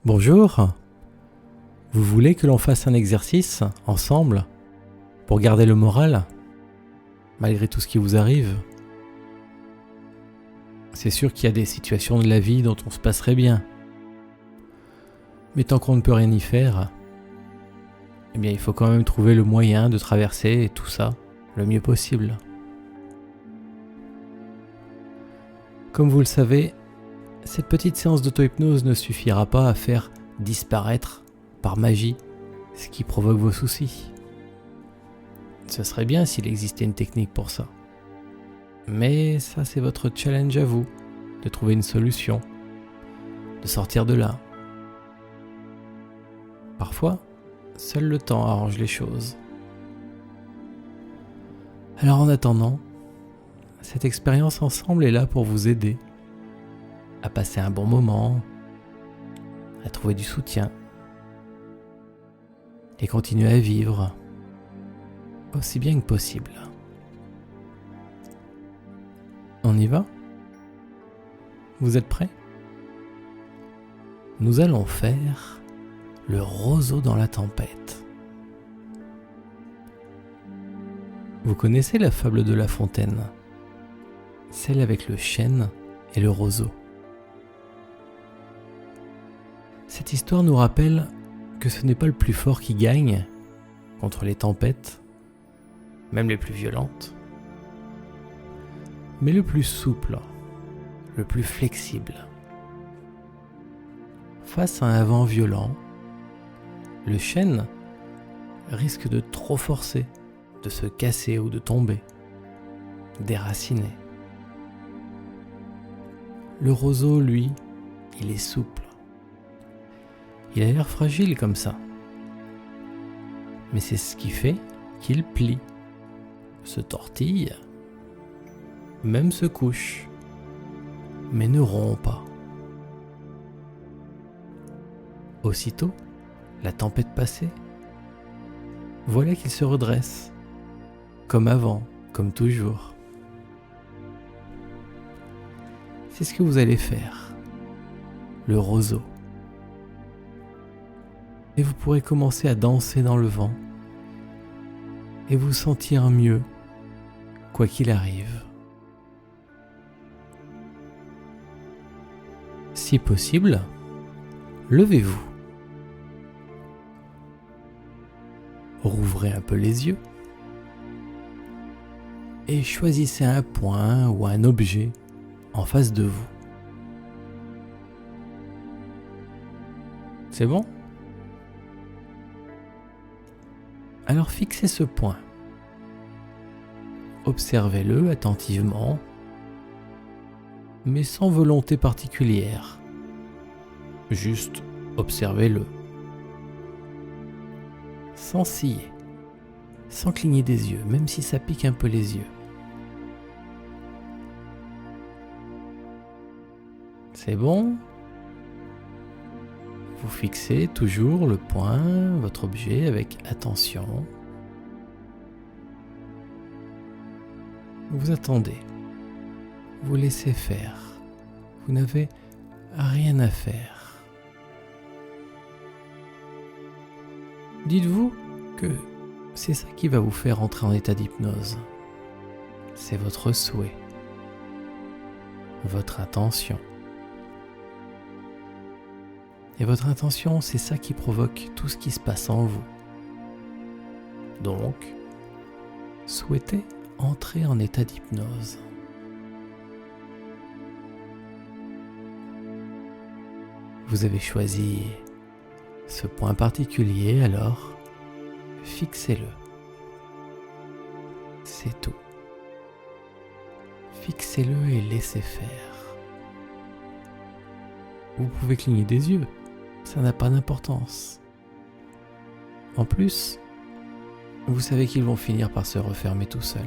Bonjour, vous voulez que l'on fasse un exercice ensemble pour garder le moral malgré tout ce qui vous arrive? C'est sûr qu'il y a des situations de la vie dont on se passerait bien. Mais tant qu'on ne peut rien y faire, eh bien il faut quand même trouver le moyen de traverser tout ça le mieux possible. Comme vous le savez, cette petite séance d'auto-hypnose ne suffira pas à faire disparaître par magie ce qui provoque vos soucis. Ce serait bien s'il existait une technique pour ça. Mais ça, c'est votre challenge à vous, de trouver une solution, de sortir de là. Parfois, seul le temps arrange les choses. Alors en attendant, cette expérience ensemble est là pour vous aider à passer un bon moment, à trouver du soutien et continuer à vivre aussi bien que possible. On y va? Vous êtes prêts? Nous allons faire le roseau dans la tempête. Vous connaissez la fable de La Fontaine, celle avec le chêne et le roseau. Cette histoire nous rappelle que ce n'est pas le plus fort qui gagne contre les tempêtes, même les plus violentes, mais le plus souple, le plus flexible. Face à un vent violent, le chêne risque de trop forcer, de se casser ou de tomber, déraciner. Le roseau, lui, il est souple. Il a l'air fragile comme ça. Mais c'est ce qui fait qu'il plie, se tortille, même se couche, mais ne rompt pas. Aussitôt, la tempête passée, voilà qu'il se redresse, comme avant, comme toujours. C'est ce que vous allez faire, le roseau. Et vous pourrez commencer à danser dans le vent et vous sentir mieux, quoi qu'il arrive. Si possible, levez-vous. Rouvrez un peu les yeux et choisissez un point ou un objet en face de vous. C'est bon ? Alors fixez ce point. Observez-le attentivement, mais sans volonté particulière. Juste observez-le. Sans ciller, sans cligner des yeux, même si ça pique un peu les yeux. C'est bon ? Vous fixez toujours le point, votre objet, avec attention. Vous attendez. Vous laissez faire. Vous n'avez rien à faire. Dites-vous que c'est ça qui va vous faire entrer en état d'hypnose. C'est votre souhait, votre intention. Et votre intention, c'est ça qui provoque tout ce qui se passe en vous. Donc, souhaitez entrer en état d'hypnose. Vous avez choisi ce point particulier, alors fixez-le. C'est tout. Fixez-le et laissez faire. Vous pouvez cligner des yeux. Ça n'a pas d'importance. En plus, vous savez qu'ils vont finir par se refermer tout seuls.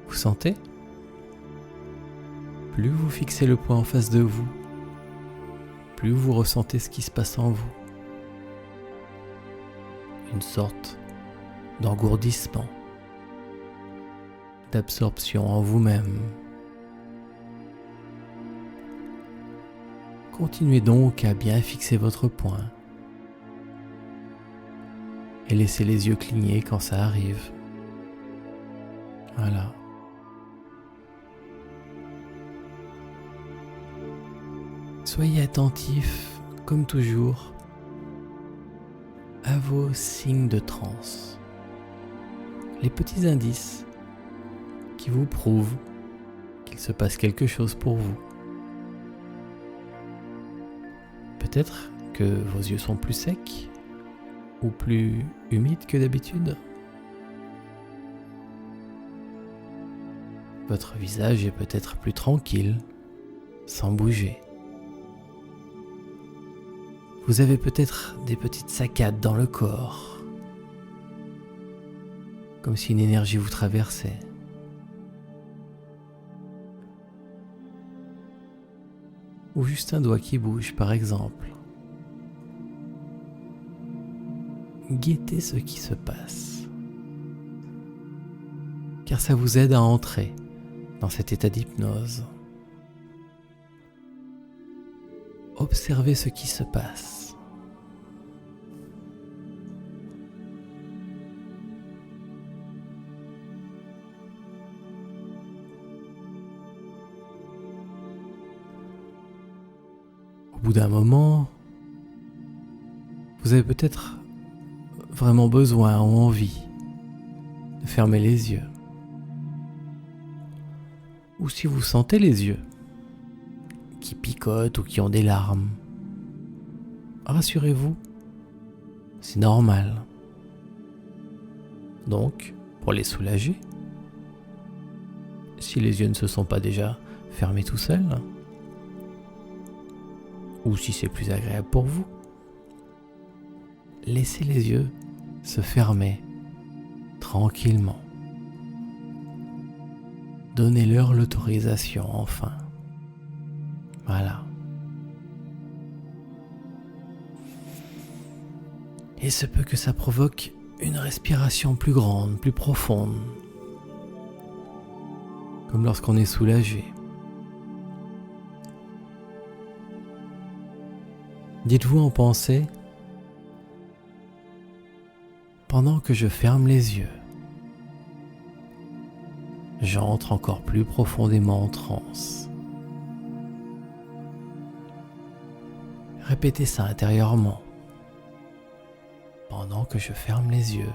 Vous sentez ? Plus vous fixez le point en face de vous, plus vous ressentez ce qui se passe en vous. Une sorte d'engourdissement, d'absorption en vous-même. Continuez donc à bien fixer votre point et laissez les yeux cligner quand ça arrive. Voilà. Soyez attentif, comme toujours, à vos signes de transe, les petits indices qui vous prouvent qu'il se passe quelque chose pour vous. Peut-être que vos yeux sont plus secs ou plus humides que d'habitude. Votre visage est peut-être plus tranquille, sans bouger. Vous avez peut-être des petites saccades dans le corps, comme si une énergie vous traversait. Ou juste un doigt qui bouge, par exemple. Guettez ce qui se passe, car ça vous aide à entrer dans cet état d'hypnose. Observez ce qui se passe. Au bout d'un moment, vous avez peut-être vraiment besoin ou envie de fermer les yeux. Ou si vous sentez les yeux qui picotent ou qui ont des larmes, rassurez-vous, c'est normal. Donc, pour les soulager, si les yeux ne se sont pas déjà fermés tout seuls, ou si c'est plus agréable pour vous, laissez les yeux se fermer tranquillement. Donnez-leur l'autorisation enfin. Voilà. Il se peut que ça provoque une respiration plus grande, plus profonde. Comme lorsqu'on est soulagé. Dites-vous en pensée, pendant que je ferme les yeux, j'entre encore plus profondément en transe. Répétez ça intérieurement. Pendant que je ferme les yeux,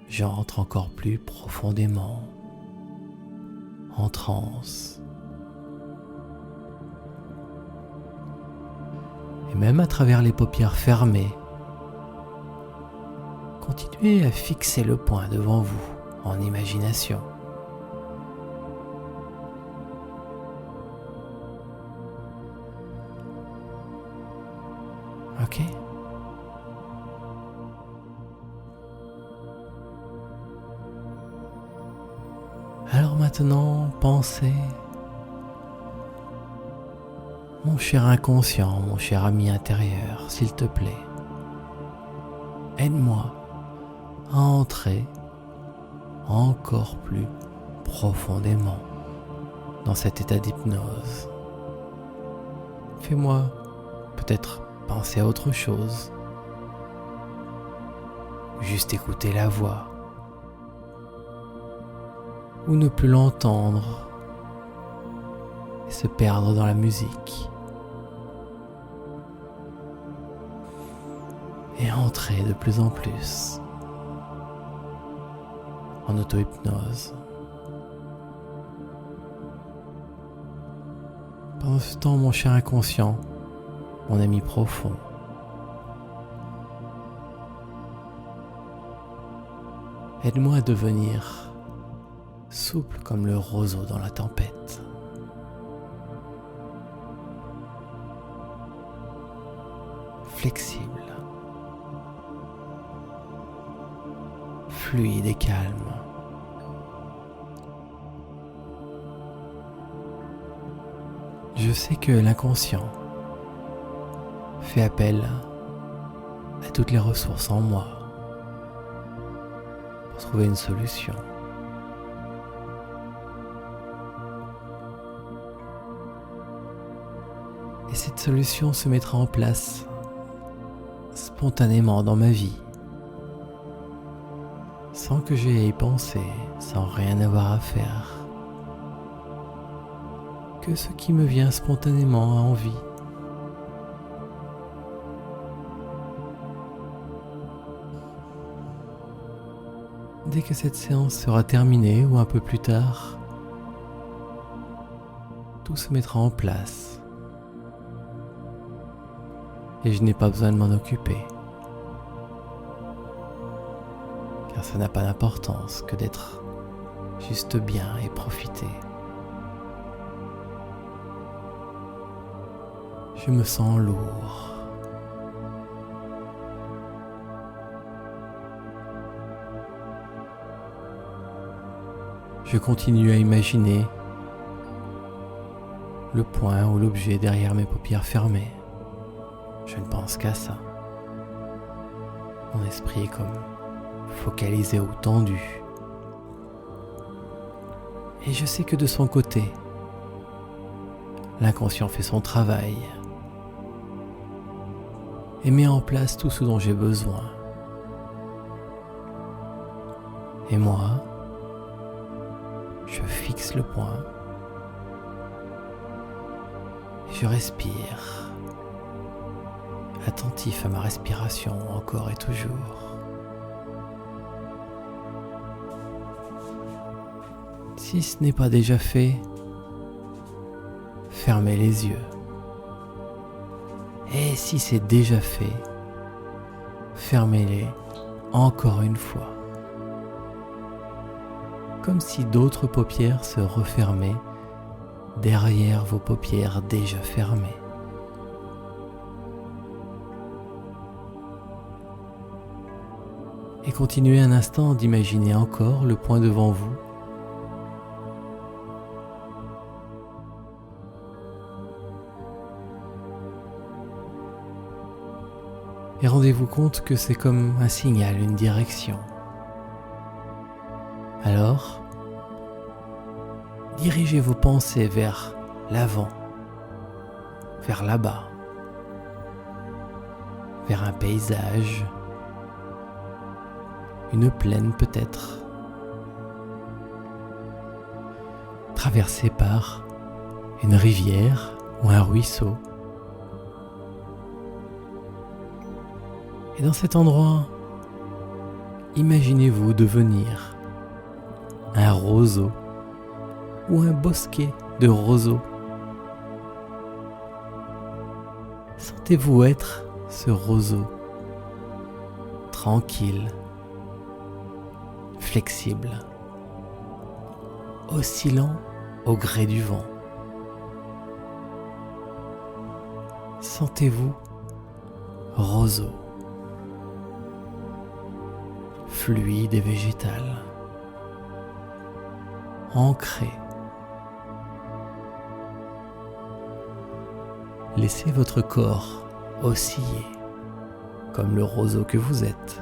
j'entre encore plus profondément en transe. Et même à travers les paupières fermées, continuez à fixer le point devant vous en imagination. Ok? Alors maintenant, pensez, mon cher inconscient, mon cher ami intérieur, s'il te plaît, aide-moi à entrer encore plus profondément dans cet état d'hypnose. Fais-moi peut-être penser à autre chose, juste écouter la voix, ou ne plus l'entendre et se perdre dans la musique, et entrer de plus en plus en auto-hypnose. Pendant ce temps, mon cher inconscient, mon ami profond, aide-moi à devenir souple comme le roseau dans la tempête. Flexible, fluide et calme. Je sais que l'inconscient fait appel à toutes les ressources en moi pour trouver une solution. Et cette solution se mettra en place spontanément dans ma vie, sans que j'aie à y penser, sans rien avoir à faire. Que ce qui me vient spontanément à envie. Dès que cette séance sera terminée ou un peu plus tard, tout se mettra en place. Et je n'ai pas besoin de m'en occuper. Car ça n'a pas d'importance que d'être juste bien et profiter. Je me sens lourd. Je continue à imaginer le point ou l'objet derrière mes paupières fermées. Je ne pense qu'à ça. Mon esprit est comme focalisé ou tendu. Et je sais que de son côté, l'inconscient fait son travail et met en place tout ce dont j'ai besoin. Et moi, je fixe le point et je respire, attentif à ma respiration encore et toujours. Si ce n'est pas déjà fait, fermez les yeux. Et si c'est déjà fait, fermez-les encore une fois. Comme si d'autres paupières se refermaient derrière vos paupières déjà fermées. Et continuez un instant d'imaginer encore le point devant vous. Et rendez-vous compte que c'est comme un signal, une direction. Alors, dirigez vos pensées vers l'avant, vers là-bas, vers un paysage, une plaine peut-être, traversée par une rivière ou un ruisseau. Et dans cet endroit, imaginez-vous devenir un roseau ou un bosquet de roseaux. Sentez-vous être ce roseau, tranquille, flexible, oscillant au gré du vent. Sentez-vous roseau, fluide et végétal, ancré. Laissez votre corps osciller comme le roseau que vous êtes.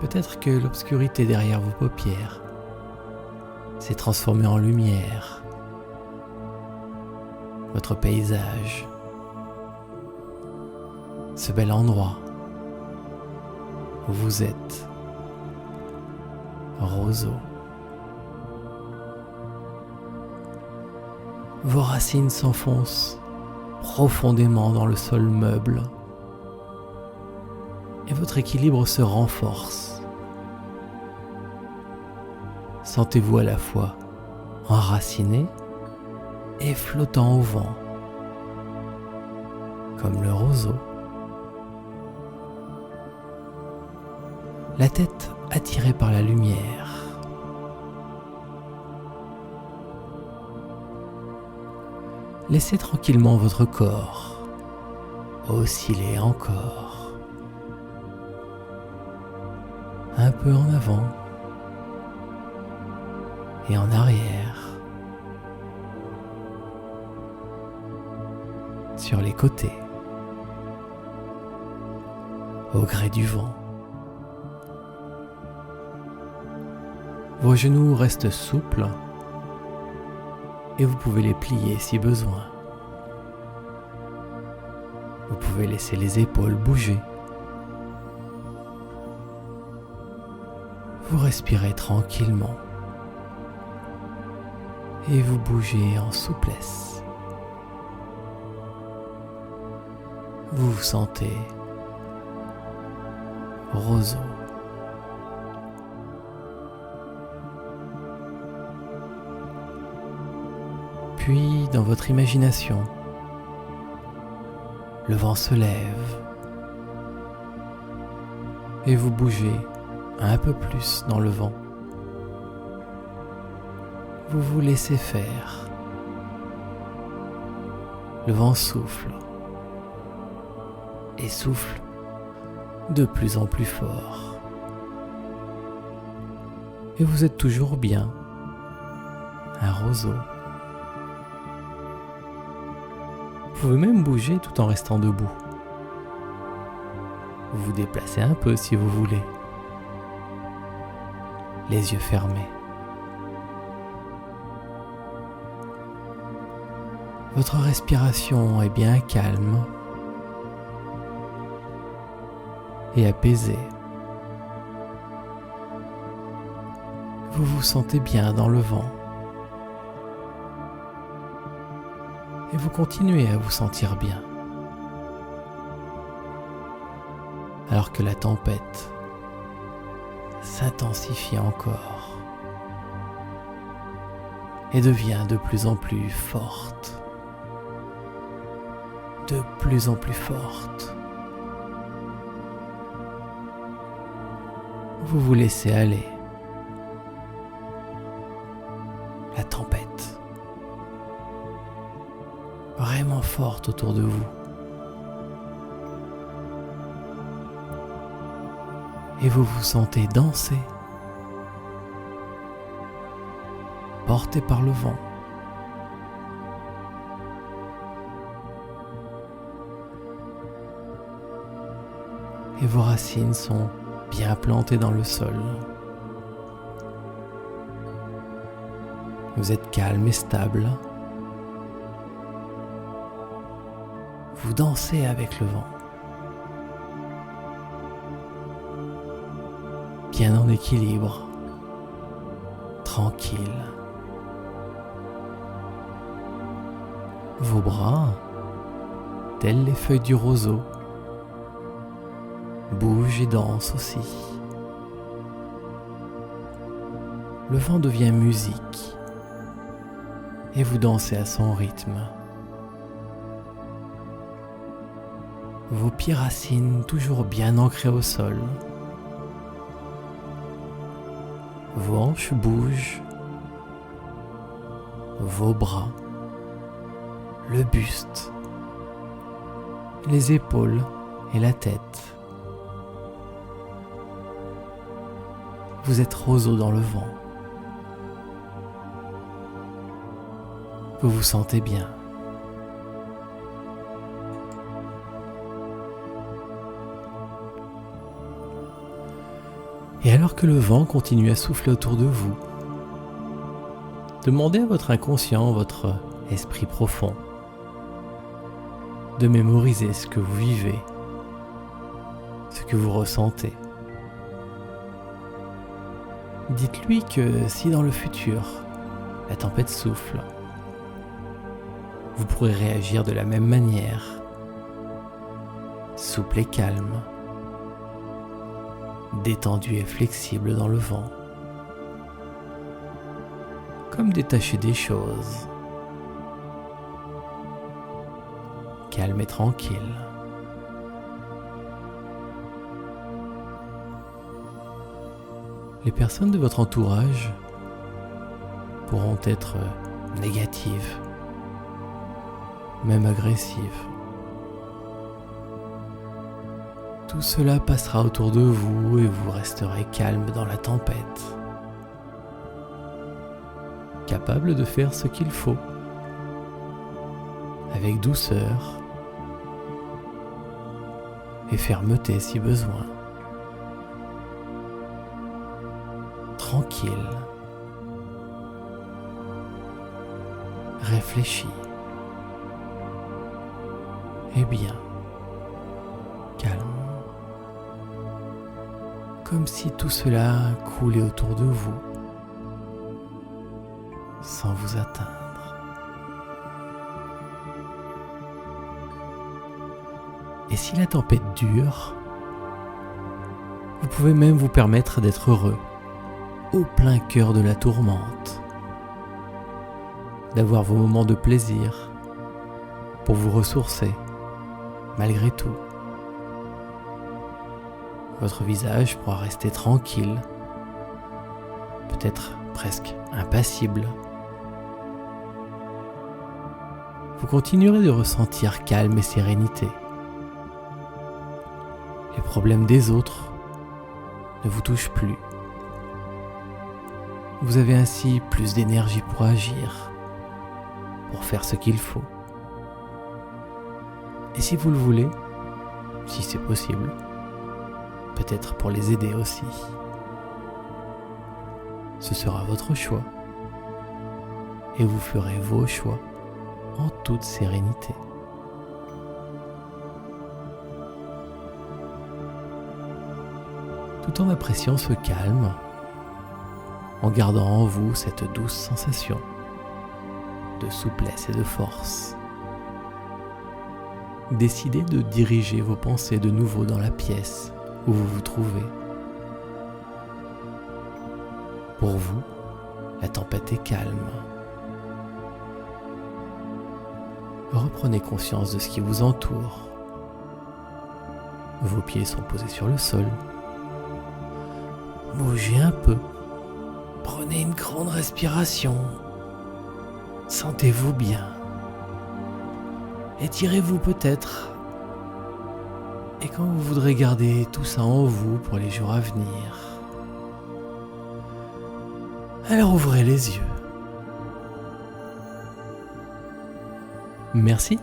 Peut-être que l'obscurité derrière vos paupières s'est transformée en lumière. Votre paysage, ce bel endroit où vous êtes, roseau. Vos racines s'enfoncent profondément dans le sol meuble et votre équilibre se renforce. Sentez-vous à la fois enraciné et flottant au vent, comme le roseau. La tête attirée par la lumière. Laissez tranquillement votre corps osciller encore, un peu en avant et en arrière, sur les côtés, au gré du vent. Vos genoux restent souples et vous pouvez les plier si besoin. Vous pouvez laisser les épaules bouger. Vous respirez tranquillement et vous bougez en souplesse. Vous vous sentez roseau. Puis, dans votre imagination, le vent se lève et vous bougez un peu plus dans le vent. Vous vous laissez faire. Le vent souffle et souffle de plus en plus fort. Et vous êtes toujours bien, un roseau. Vous pouvez même bouger tout en restant debout. Vous vous déplacez un peu si vous voulez. Les yeux fermés. Votre respiration est bien calme et apaisée. Vous vous sentez bien dans le vent. Et vous continuez à vous sentir bien. Alors que la tempête s'intensifie encore et devient de plus en plus forte. De plus en plus forte. Vous vous laissez aller. La tempête, vraiment forte autour de vous. Et vous vous sentez danser, porté par le vent. Et vos racines sont bien plantées dans le sol. Vous êtes calme et stable. Vous dansez avec le vent. Bien en équilibre, tranquille. Vos bras, tels les feuilles du roseau, bougent et dansent aussi. Le vent devient musique et vous dansez à son rythme. Vos pieds racines toujours bien ancrés au sol. Vos hanches bougent, vos bras, le buste, les épaules et la tête. Vous êtes roseau dans le vent. Vous vous sentez bien. Et alors que le vent continue à souffler autour de vous, demandez à votre inconscient, votre esprit profond, de mémoriser ce que vous vivez, ce que vous ressentez. Dites-lui que si dans le futur, la tempête souffle, vous pourrez réagir de la même manière, souple et calme, détendu et flexible dans le vent, comme détaché des choses, calme et tranquille. Les personnes de votre entourage pourront être négatives, même agressives. Tout cela passera autour de vous et vous resterez calme dans la tempête, capable de faire ce qu'il faut, avec douceur et fermeté si besoin. Tranquille, réfléchi et bien calme, comme si tout cela coulait autour de vous sans vous atteindre. Et si la tempête dure, vous pouvez même vous permettre d'être heureux au plein cœur de la tourmente, d'avoir vos moments de plaisir pour vous ressourcer malgré tout. Votre visage pourra rester tranquille, peut-être presque impassible. Vous continuerez de ressentir calme et sérénité. Les problèmes des autres ne vous touchent plus. Vous avez ainsi plus d'énergie pour agir, pour faire ce qu'il faut. Et si vous le voulez, si c'est possible, peut-être pour les aider aussi. Ce sera votre choix. Et vous ferez vos choix en toute sérénité. Tout en appréciant ce calme, en gardant en vous cette douce sensation de souplesse et de force. Décidez de diriger vos pensées de nouveau dans la pièce où vous vous trouvez. Pour vous, la tempête est calme. Reprenez conscience de ce qui vous entoure. Vos pieds sont posés sur le sol. Bougez un peu. Prenez une grande respiration. Sentez-vous bien. Étirez-vous peut-être. Et quand vous voudrez garder tout ça en vous pour les jours à venir, alors ouvrez les yeux. Merci